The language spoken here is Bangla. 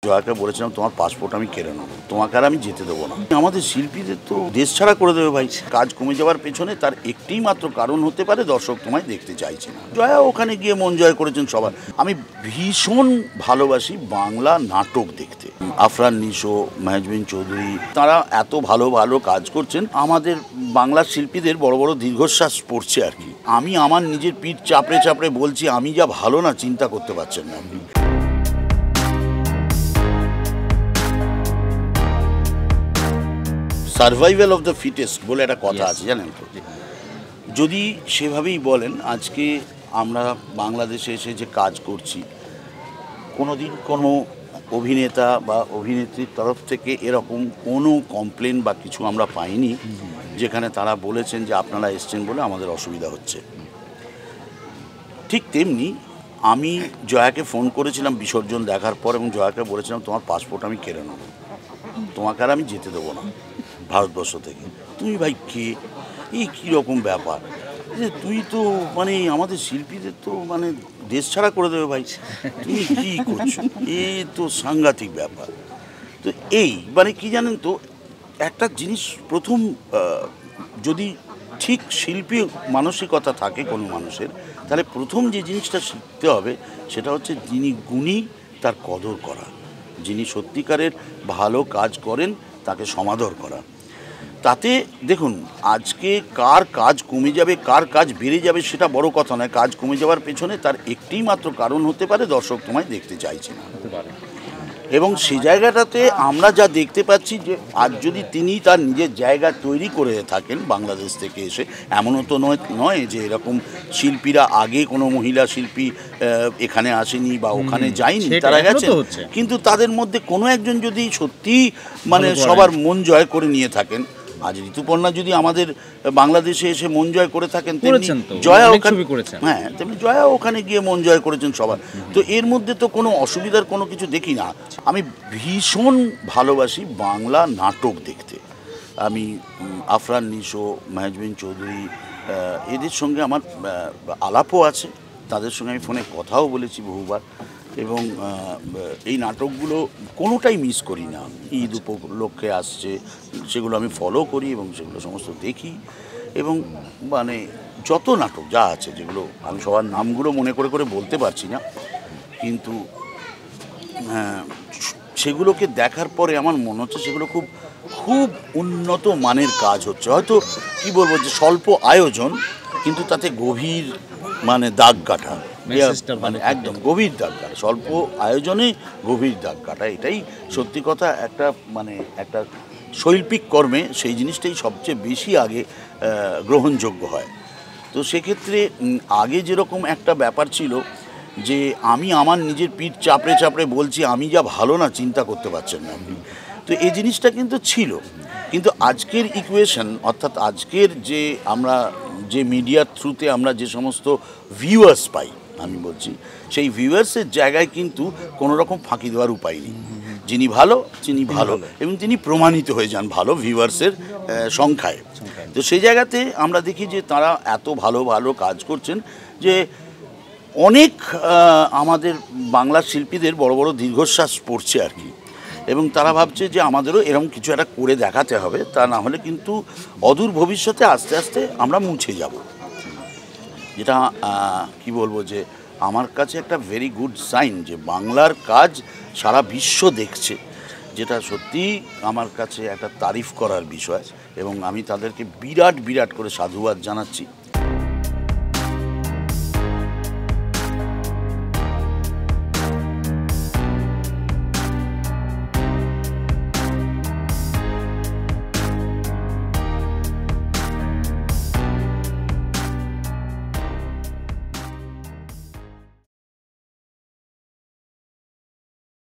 জয়াকে বলেছিলাম তোমার পাসপোর্ট আমি কেড়ে নেবো, তোমাকে আর আমি যেতে দেবো না। আমাদের শিল্পীদের তো দেশ ছাড়া করে দেবে ভাই। কাজ কমে যাওয়ার পেছনে তার একটি মাত্র কারণ হতে পারে, দর্শক তোমায় দেখতে চাইছে না। জয়া ওখানে গিয়ে মন জয় করেছেন সবার। আমি ভীষণ ভালোবাসি বাংলা নাটক দেখতে। আফরান নিশো, মেহজবিন চৌধুরী, তারা এত ভালো ভালো কাজ করছেন, আমাদের বাংলার শিল্পীদের বড় বড় দীর্ঘশ্বাস পড়ছে আর কি। আমি আমার নিজের পিঠ চাপড়ে চাপড়ে বলছি আমি যা ভালো না চিন্তা করতে পারছেন না আপনি। সার্ভাইভাল অফ দ্য ফিটেস্ট বলে একটা কথা আছে, জানেন তো? যদি সেভাবেই বলেন, আজকে আমরা বাংলাদেশে এসে যে কাজ করছি, কোনোদিন কোনো অভিনেতা বা অভিনেত্রীর তরফ থেকে এরকম কোনো কমপ্লেন বা কিছু আমরা পাইনি যেখানে তারা বলেছেন যে আপনারা এসছেন বলে আমাদের অসুবিধা হচ্ছে। ঠিক তেমনি আমি জয়াকে ফোন করেছিলাম বিসর্জন দেখার পর এবং জয়াকে বলেছিলাম তোমার পাসপোর্ট আমি কেড়ে নেবো, তোমাকে আর আমি যেতে দেবো না ভারতবর্ষ থেকে। তুমি ভাই কে? এই কীরকম ব্যাপার যে তুই তো মানে আমাদের শিল্পীদের তো মানে দেশ ছাড়া করে দেবে ভাই, তুমি কী করছো? এ তো সাংঘাতিক ব্যাপার। তো এই মানে কি জানেন তো, একটা জিনিস প্রথম যদি ঠিক শিল্পী মানসিকতা থাকে কোনো মানুষের, তাহলে প্রথম যে জিনিসটা শিখতে হবে সেটা হচ্ছে যিনি গুণী তার কদর করা, যিনি সত্যিকারের ভালো কাজ করেন তাকে সমাদর করা। তাতে দেখুন, আজকে কার কাজ কমে যাবে কার কাজ বেড়ে যাবে সেটা বড় কথা নয়। কাজ কমে যাওয়ার পেছনে তার একটি মাত্র কারণ হতে পারে, দর্শক তোমায় দেখতে চাইছে না। এবং সেই জায়গাটাতে আমরা যা দেখতে পাচ্ছি যে আজ যদি তিনি তার নিজের জায়গা তৈরি করে থাকেন বাংলাদেশ থেকে এসে, এমনও তো নয় যে এরকম শিল্পীরা আগে কোনো মহিলা শিল্পী এখানে আসেনি বা ওখানে যায়নি, তারা গেছে। কিন্তু তাদের মধ্যে কোনো একজন যদি সত্যিই মানে সবার মন জয় করে নিয়ে থাকেন, আজ ঋতুপর্ণা যদি আমাদের বাংলাদেশে এসে মন জয় করে থাকেন, তেমনি জয়া ওখানে, হ্যাঁ তেমনি জয়া ওখানে গিয়ে মন জয় করেছেন সবার। তো এর মধ্যে তো কোনো অসুবিধার কোনো কিছু দেখি না। আমি ভীষণ ভালোবাসি বাংলা নাটক দেখতে। আমি আফরান নিশো, মেহজবিন চৌধুরী, এদের সঙ্গে আমার আলাপও আছে, তাদের সঙ্গে আমি ফোনে কথাও বলেছি বহুবার। এবং এই নাটকগুলো কোনোটাই মিস করি না। ঈদ উপলক্ষে আসছে সেগুলো আমি ফলো করি এবং সেগুলো সমস্ত দেখি। এবং মানে যত নাটক যা আছে, যেগুলো আমি সবার নামগুলো মনে করে করে বলতে পারছি না, কিন্তু সেগুলোকে দেখার পরে আমার মনে হচ্ছে সেগুলো খুব খুব উন্নত মানের কাজ হচ্ছে। হয়তো কি বলবো যে স্বল্প আয়োজন, কিন্তু তাতে গভীর মানে দাগ কাটা, মানে একদম গভীর দাগ কাটা, স্বল্প আয়োজনে গভীর দাগ কাটা, এটাই সত্যি কথা। একটা মানে একটা শৈল্পিক কর্মে সেই জিনিসটাই সবচেয়ে বেশি আগে গ্রহণযোগ্য হয়। তো সেক্ষেত্রে আগে যেরকম একটা ব্যাপার ছিল যে আমি আমার নিজের পিঠ চাপড়ে চাপড়ে বলছি আমি যা ভালো না চিন্তা করতে পারছেন না আপনি, তো এই জিনিসটা কিন্তু ছিল। কিন্তু আজকের ইকুয়েশন, অর্থাৎ আজকের যে আমরা যে মিডিয়ার থ্রুতে আমরা যে সমস্ত ভিউয়ার্স পাই, আমি বলছি সেই ভিউয়ার্সের জায়গায় কিন্তু কোনো রকম ফাঁকি দেওয়ার উপায় নেই। যিনি ভালো তিনি ভালো, এবং তিনি প্রমাণিত হয়ে যান ভালো ভিউয়ার্সের সংখ্যায়। তো সেই জায়গাতে আমরা দেখি যে তারা এত ভালো ভালো কাজ করছেন যে অনেক আমাদের বাংলার শিল্পীদের বড় বড় দীর্ঘশ্বাস পড়ছে আর কি। এবং তারা ভাবছে যে আমাদেরও এরকম কিছু একটা করে দেখাতে হবে, তা না হলে কিন্তু অদূর ভবিষ্যতে আস্তে আস্তে আমরা মুছে যাব। যেটা কি বলবো, যে আমার কাছে একটা ভেরি গুড সাইন যে বাংলার কাজ সারা বিশ্ব দেখছে, যেটা সত্যিই আমার কাছে একটা তারিফ করার বিষয়। এবং আমি তাদেরকে বিরাট বিরাট করে সাধুবাদ জানাচ্ছি।